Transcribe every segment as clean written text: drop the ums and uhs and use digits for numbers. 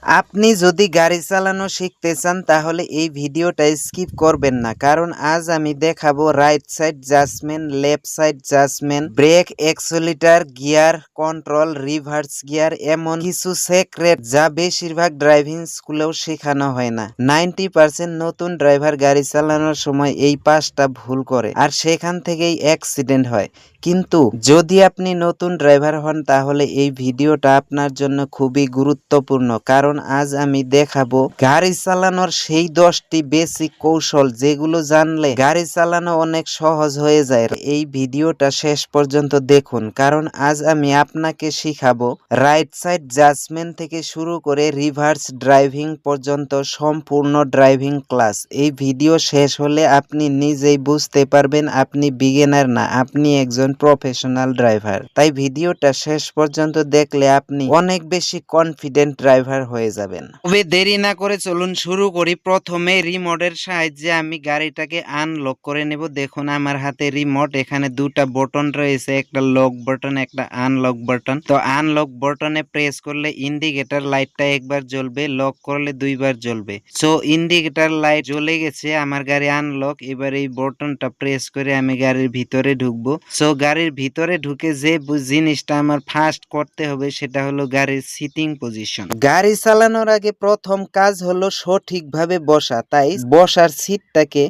আপনি যদি গাড়ি চালানো শিখতে চান তাহলে এই ভিডিওটা স্কিপ করবেন না, কারণ আজ আমি দেখাবো right side judgement, left side judgement, brake, accelerator, gear control, reverse gear, এমন কিছু সিক্রেট যা বেশিরভাগ ড্রাইভিং স্কুলেও শেখানো হয় না। 90% নতুন ড্রাইভার গাড়ি চালানোর সময় এই পাঁচটা ভুল করে আর সেখান থেকেই অ্যাক্সিডেন্ট হয়। কিন্তু যদি আপনি নতুন ড্রাইভার হন তাহলে এই ভিডিওটা আপনার জন্য খুবই গুরুত্বপূর্ণ, কারণ আজ আমি দেখাবো গাড়ি চালানোর সেই 10টি বেসিক কৌশল যেগুলো জানলে গাড়ি চালানো অনেক সহজ হয়ে যায়। এই ভিডিওটা শেষ পর্যন্ত দেখুন, কারণ আজ আমি আপনাকে শিখাবো রাইট সাইড জাজমেন্ট থেকে শুরু করে রিভার্স ড্রাইভিং পর্যন্ত সম্পূর্ণ ড্রাইভিং ক্লাস। এই ভিডিও শেষ হলে আপনি নিজেই বুঝতে পারবেন আপনি বিগিনার না, আপনি একজন প্রফেশনাল ড্রাইভার। তাই ভিডিওটা শেষ পর্যন্ত দেখলে আপনি অনেক বেশি কনফিডেন্ট ড্রাইভার হয়ে যাবেন। তবে দেরি না করে চলুন শুরু করি। প্রথমে রিমোটের সাহায্যে আমি গাড়িটাকে আনলক করে নেব। দেখুন আমার হাতে রিমোট, এখানে দুটা বাটন রয়েছে, একটা লক বাটন একটা আনলক বাটন। তো আনলক বাটনে প্রেস করলে ইন্ডিকেটর লাইটটা একবার জ্বলবে, লক করলে দুইবার জ্বলবে। সো ইন্ডিকেটর লাইট জ্বলে গেছে, আমার গাড়ি আনলক। এবার এই বাটনটা প্রেস করে আমি গাড়ির ভিতরে ঢুকবো। সো গাড়ির ভিতরে ঢুকে যে জিনিসটা আমার ফার্স্ট করতে হবে সেটা হলো গাড়ির সিটিং পজিশন। গাড়ি চালানোর আগে প্রথম কাজ হলো সঠিকভাবে বসা। তাই বসার সিটটাকে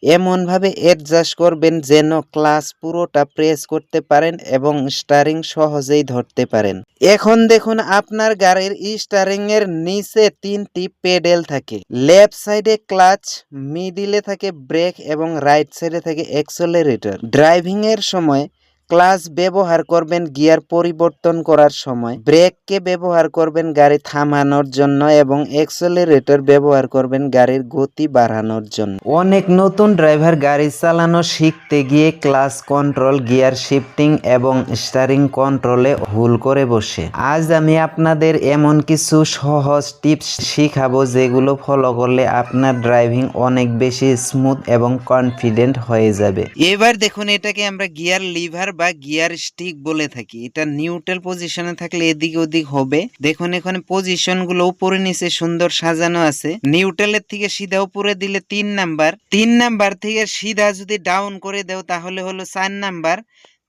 এমন ভাবে অ্যাডজাস্ট করবেন যেন ক্লাচ পুরোটা প্রেস করতে পারেন এবং স্টারিং সহজেই ধরতে পারেন। এখন দেখুন আপনার গাড়ির স্টারিং এর নিচে 3টি পেডেল থাকে। লেফট সাইডে ক্লাচ, মিডিলে থাকে ব্রেক এবং রাইট সাইডে থাকে এক্সেলারেটর। ড্রাইভিং এর সময় ক্লাচ ব্যবহার করবেন গিয়ার পরিবর্তন করার সময়, ব্রেককে ব্যবহার করবেন গাড়ি থামানোর জন্য এবং এক্সেলারেটর ব্যবহার করবেন গাড়ির গতি বাড়ানোর জন্য। অনেক নতুন ড্রাইভার গাড়ি চালানো শিখতে গিয়ে ক্লাচ কন্ট্রোল, গিয়ার শিফটিং এবং স্টারিং কন্ট্রোলে ভুল করে বসে। আজ আমি আপনাদের এমন কিছু সহজ টিপস শিখাবো যেগুলো ফলো করলে আপনার ড্রাইভিং অনেক বেশি স্মুথ এবং কনফিডেন্ট হয়ে যাবে। এবার দেখুন এটাকে আমরা গিয়ার লিভার বা গিয়ার স্টিক বলে থাকি। এটা নিউট্রাল পজিশনে থাকলে এদিক ওদিক হবে। দেখুন এখানে পজিশন গুলো উপরে নিচে সুন্দর সাজানো আছে। নিউট্রালের থেকে সিধা উপরে দিলে 3 নাম্বার, 3 নাম্বার থেকে সিধা যদি ডাউন করে দেও তাহলে হলো 4 নাম্বার।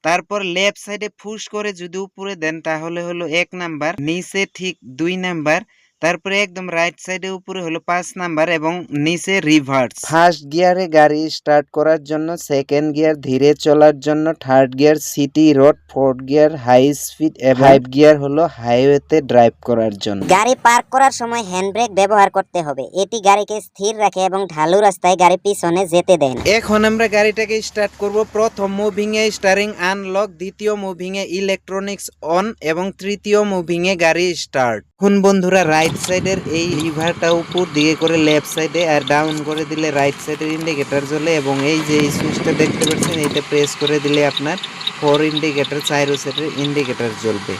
তারপর লেফট সাইডে পুশ করে যদি উপরে দেন তাহলে হলো 1 নাম্বার, নিচে ঠিক 2 নাম্বার, তারপরে একদম রাইট সাইডে উপরে হলো 5 নাম্বার এবং নিচে রিভার্স। ফার্স্ট গিয়ারে গাড়ি স্টার্ট করার জন্য, সেকেন্ড গিয়ার ধীরে চলার জন্য, third gear city road, fourth gear high speed এবং 5 গিয়ার হলো হাইওয়েতে ড্রাইভ করার জন্য। গাড়ি পার্ক করার সময় হ্যান্ড ব্রেক ব্যবহার করতে হবে। এটি গাড়িকে স্থির রাখে এবং ঢালু রাস্তায় গাড়ি পিছনে যেতে দেয় না। এখন আমরা গাড়িটাকে স্টার্ট করব। প্রথম মুভিং এ স্টারিং আনলক, দ্বিতীয় মুভিং এ ইলেকট্রনিক্স অন এবং তৃতীয় মুভিং এ গাড়ি স্টার্ট। এখন বন্ধুরা রাইট সাইডের এই লিভারটা উপর দিকে করে লেফট সাইডে আর ডাউন করে দিলে রাইট সাইডের ইন্ডিকেটর জ্বলে এবং এই যে এই সুইচটা দেখতে পাচ্ছেন এটা প্রেস করে দিলে আপনার 4 ইন্ডিকেটর, 4 সাইডের ইন্ডিকেটর জ্বলবে।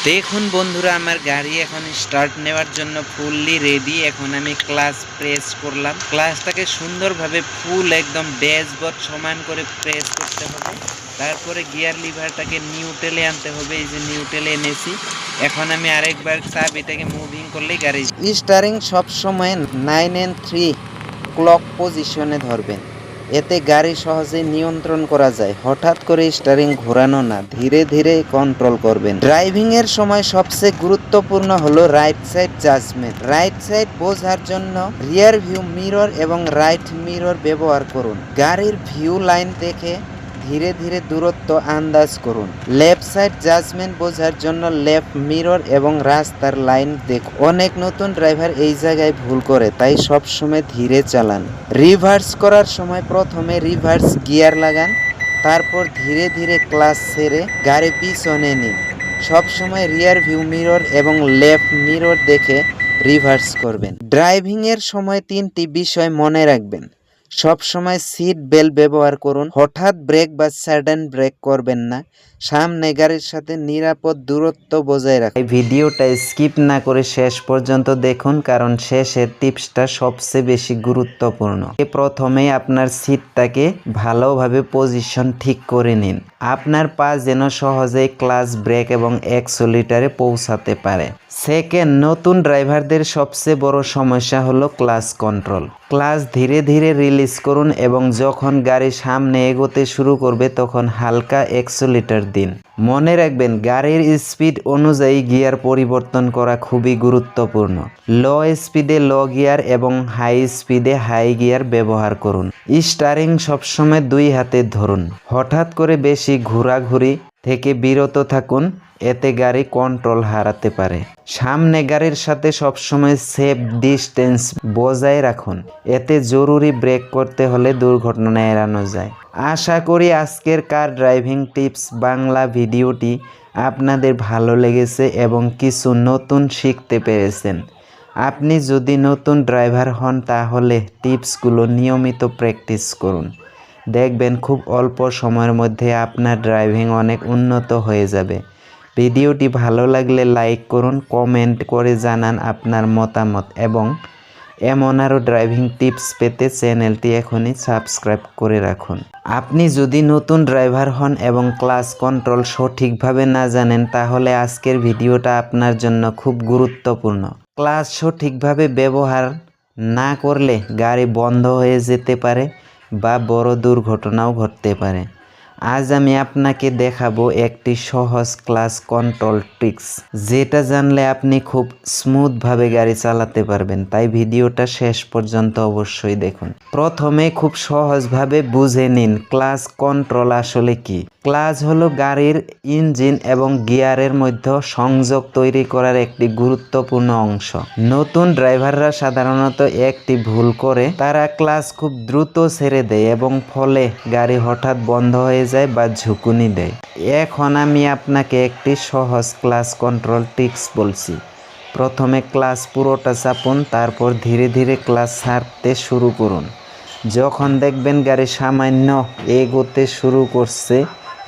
দেখুন বন্ধুরা আমার গাড়ি এখন স্টার্ট নেওয়ার জন্য ফুললি রেডি। এখন আমি ক্লাচ প্রেস করলাম। ক্লাচটাকে সুন্দরভাবে ফুল একদম ড্যাশবোর্ড সমান করে প্রেস করতে হবে। তারপরে গিয়ার লিভারটাকে নিউট্রালে আনতে হবে। এই যে নিউট্রালে এনেছি। এখন আমি আরেকবার চাবিটাকে মুভিং করলেই গাড়ি স্টারিং সব সময় 9 and 3 ক্লক পজিশনে ধরবেন। এতে গাড়ি সহজে নিয়ন্ত্রণ করা যায়। হঠাৎ করে স্টারিং ঘোরানো না, ধীরে ধীরে কন্ট্রোল করবেন। ড্রাইভিং এর সময় সবচেয়ে গুরুত্বপূর্ণ হলো right side judgement. Right side বোঝার জন্য রিয়ার ভিউ মিরর এবং রাইট মিরর ব্যবহার করুন। গাড়ির ভিউ লাইন দেখে ধীরে ধীরে দূরত্ব আন্দাজ করুন। লেফট সাইড জাজমেন্ট বোঝার জন্য লেফট মিরর এবং রাস্তার লাইন দেখুন। অনেক নতুন ড্রাইভার এই জায়গায় ভুল করে, তাই সব সময় ধীরে চালান। রিভার্স করার সময় প্রথমে রিভার্স গিয়ার লাগান, তারপর ধীরে ধীরে ক্লাচ ছেড়ে গাড়ি পিছনে নিন। সব সময় রিয়ার ভিউ মিরর এবং লেফট মিরর দেখে রিভার্স করবেন। ড্রাইভিং এর সময় 3টি বিষয় মনে রাখবেন। সব সময় সিট বেল্ট ব্যবহার করুন। হঠাৎ ব্রেক বা সাডেন ব্রেক করবেন না। সামনে গাড়ির সাথে নিরাপদ দূরত্ব বজায় রাখুন। এই ভিডিওটা স্কিপ না করে শেষ পর্যন্ত দেখুন, কারণ শেষের টিপসটা সবচেয়ে বেশি গুরুত্বপূর্ণ। প্রথমেই আপনার সিটটাকে ভালোভাবে পজিশন ঠিক করে নিন। আপনার পা যেন সহজেই ক্লাচ, ব্রেক এবং অ্যাক্সিলারেটরে পৌঁছাতে পারে। সেকেন্ড, নতুন ড্রাইভারদের সবচেয়ে বড় সমস্যা হলো ক্লাচ কন্ট্রোল। ক্লাচ ধীরে ধীরে রিলিজ করুন এবং যখন গাড়ি সামনে এগোতে শুরু করবে তখন হালকা অ্যাক্সিলারেটর দিন। মনে রাখবেন, গাড়ির স্পিড অনুযায়ী গিয়ার পরিবর্তন করা খুবই গুরুত্বপূর্ণ। লো স্পিডে লো গিয়ার এবং হাই স্পিডে হাই গিয়ার ব্যবহার করুন। স্টারিং সবসময় 2 হাতে ধরুন। হঠাৎ করে বেশি ঘোরাঘুরি থেকে বিরত থাকুন, এতে গাড়ি কন্ট্রোল হারাতে পারে। সামনে গাড়ির সাথে সবসময় সেফ ডিস্টেন্স বজায় রাখুন, এতে জরুরি ব্রেক করতে হলে দুর্ঘটনা এড়ানো যায়। আশা করি আজকের কার ড্রাইভিং টিপস বাংলা ভিডিওটি আপনাদের ভালো লেগেছে এবং কিছু নতুন শিখতে পেরেছেন। আপনি যদি নতুন ড্রাইভার হন তাহলে টিপসগুলো নিয়মিত প্র্যাকটিস করুন। দেখবেন খুব অল্প সময়ের মধ্যে আপনার ড্রাইভিং অনেক উন্নত হয়ে যাবে। ভিডিওটি ভালো লাগলে লাইক করুন, কমেন্ট করে জানান আপনার মতামত এবং এমন আরও ড্রাইভিং টিপস পেতে চ্যানেলটি এখনই সাবস্ক্রাইব করে রাখুন। আপনি যদি নতুন ড্রাইভার হন এবং ক্লাচ কন্ট্রোল সঠিকভাবে না জানেন তাহলে আজকের ভিডিওটা আপনার জন্য খুব গুরুত্বপূর্ণ। ক্লাচ সঠিকভাবে ব্যবহার না করলে গাড়ি বন্ধ হয়ে যেতে পারে বা বড় দুর্ঘটনাও ঘটতে পারে। আজ আমি আপনাকে দেখাবো একটি সহজ ক্লাচ কন্ট্রোল ট্রিক্স, যেটা জানলে আপনি খুব স্মুথভাবে গাড়ি চালাতে পারবেন। তাই ভিডিওটা শেষ পর্যন্ত অবশ্যই দেখুন। প্রথমে খুব সহজভাবে বুঝে নিন ক্লাচ কন্ট্রোল আসলে কি। ক্লাচ হলো গাড়ির ইঞ্জিন এবং গিয়ারের মধ্যে সংযোগ তৈরি করার একটি গুরুত্বপূর্ণ অংশ। নতুন ড্রাইভাররা সাধারণত একটি ভুল করে, তারা ক্লাচ খুব দ্রুত ছেড়ে দেয় এবং ফলে গাড়ি হঠাৎ বন্ধ হয়ে যায় বা ঝুঁকুনি দেয়। এখন আমি আপনাকে একটি সহজ ক্লাচ কন্ট্রোল ট্রিক্স বলছি। প্রথমে ক্লাচ পুরোটা চাপুন, তারপর ধীরে ধীরে ক্লাচ ছাড়তে শুরু করুন। যখন দেখবেন গাড়ি সামান্য এগোতে শুরু করছে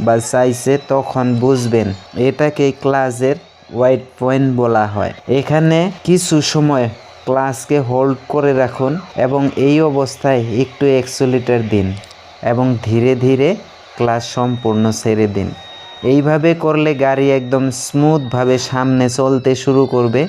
বা চাইছে তখন বুঝবেন এটাকে ক্লাচের হোয়াইট পয়েন্ট বলা হয়। এখানে কিছু সময় ক্লাচকে হোল্ড করে রাখুন এবং এই অবস্থায় একটু অ্যাক্সিলারেটর দিন এবং ধীরে ধীরে ক্লাচ সম্পূর্ণ ছেড়ে দিন। এইভাবে করলে গাড়ি একদম স্মুথভাবে সামনে চলতে শুরু করবে।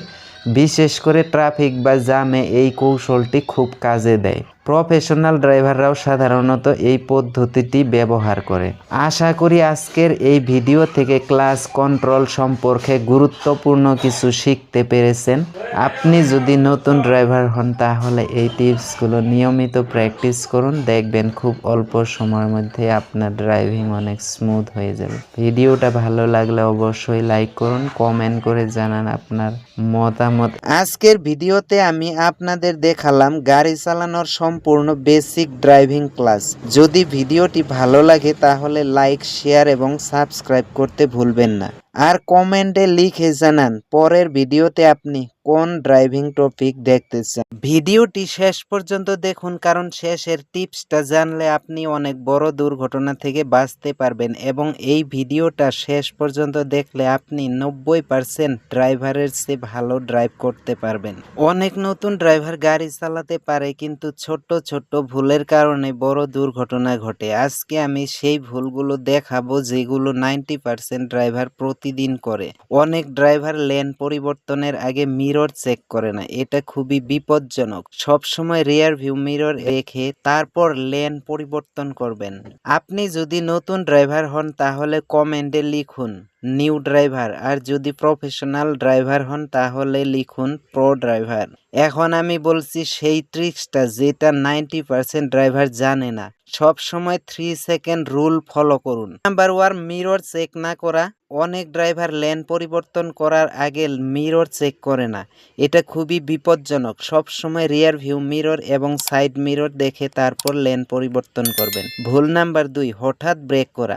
বিশেষ করে ট্রাফিক বা জ্যামে এই কৌশলটি খুব কাজে দেয়। প্রফেশনাল ড্রাইভাররাও সাধারণত এই পদ্ধতিটি ব্যবহার করে। আশা করি আজকের এই ভিডিও থেকে ক্লাচ কন্ট্রোল সম্পর্কে গুরুত্বপূর্ণ কিছু শিখতে পেরেছেন। আপনি যদি নতুন ড্রাইভার হন তাহলে এই টিপসগুলো নিয়মিত প্র্যাকটিস করুন, দেখবেন খুব অল্প সময়ের মধ্যে আপনার ড্রাইভিং অনেক স্মুথ হয়ে যাবে। ভিডিওটা ভালো লাগলে অবশ্যই লাইক করুন, কমেন্ট করে জানান আপনার মতামত। আজকের ভিডিওতে আমি আপনাদের দেখালাম গাড়ি চালানোর সম্পূর্ণ বেসিক ড্রাইভিং ক্লাস। যদি ভিডিওটি ভালো লাগে তাহলে লাইক, শেয়ার এবং সাবস্ক্রাইব করতে ভুলবেন না। আর কমেন্টে লিখে জানান পরের ভিডিওতে আপনি কোন ড্রাইভিং টপিক দেখতে চান। ভিডিওটি শেষ পর্যন্ত দেখুন, কারণ শেষের টিপসটা জানলে আপনি অনেক বড় দুর্ঘটনা থেকে বাঁচতে পারবেন এবং এই ভিডিওটা শেষ পর্যন্ত দেখলে আপনি 90% ড্রাইভারের চেয়ে ভালো ড্রাইভ করতে পারবেন। অনেক নতুন ড্রাইভার গাড়ি চালাতে পারে কিন্তু ছোট্ট ছোট্ট ভুলের কারণে বড় দুর্ঘটনা ঘটে। আজকে আমি সেই ভুলগুলো দেখাবো যেগুলো 90% ড্রাইভার প্রতিদিন করে। অনেক ড্রাইভার লেন পরিবর্তনের আগে মিরর চেক করে না, এটা খুবই বিপজ্জনক। সবসময় রিয়ার ভিউ মিরর রেখে তারপর লেন পরিবর্তন করবেন। আপনি যদি নতুন ড্রাইভার হন তাহলে কমেন্টে লিখুন নিউ ড্রাইভার, আর যদি প্রফেশনাল ড্রাইভার হন তাহলে লিখুন প্রো ড্রাইভার। এখন আমি বলছি সেই ট্রিক্সটা যেটা 90% ড্রাইভার জানে না। সব সময় 3 সেকেন্ড রুল ফলো করুন। নাম্বার 1, মিরর চেক না করা। অনেক ড্রাইভার লেন পরিবর্তন করার আগে মিরর চেক করে না, এটা খুবই বিপজ্জনক। সব সময় রিয়ার ভিউ মিরর এবং সাইড মিরর দেখে তারপর লেন পরিবর্তন করবেন। ভুল নাম্বার 2, হঠাৎ ব্রেক করা।